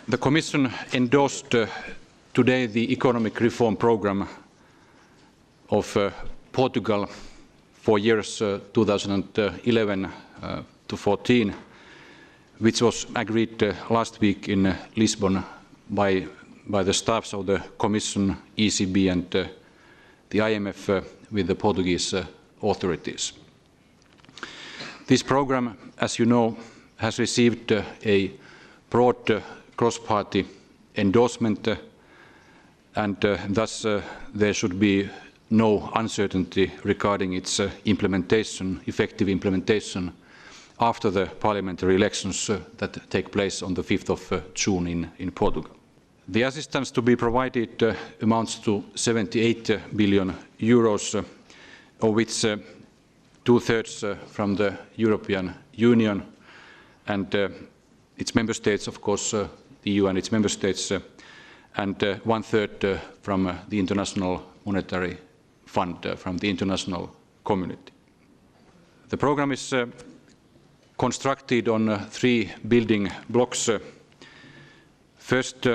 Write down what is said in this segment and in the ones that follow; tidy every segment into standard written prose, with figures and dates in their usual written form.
The Commission endorsed today the economic reform programme of Portugal for years 2011 to 14, which was agreed last week in Lisbon by the staffs of the Commission, ECB and the IMF with the Portuguese authorities. This programme, as you know, has received a broad cross-party endorsement and thus there should be no uncertainty regarding its implementation, effective implementation, after the parliamentary elections that take place on the 5th of June in Portugal. The assistance to be provided amounts to 78 billion euros, of which two-thirds from the European Union and its member states, of course, the EU and its member states, and one-third from the International Monetary Fund, from the international community. The programme is constructed on three building blocks. First,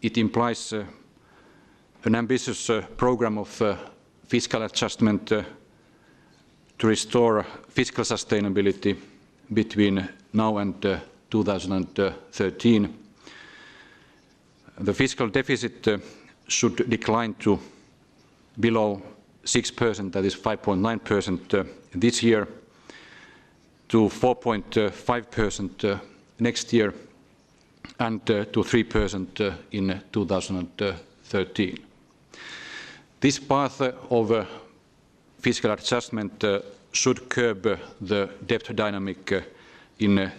it implies an ambitious programme of fiscal adjustment to restore fiscal sustainability between now and 2013. The fiscal deficit should decline to below 6%, that is 5.9% this year, to 4.5% next year, and to 3% in 2013. This path of fiscal adjustment should curb the debt dynamic in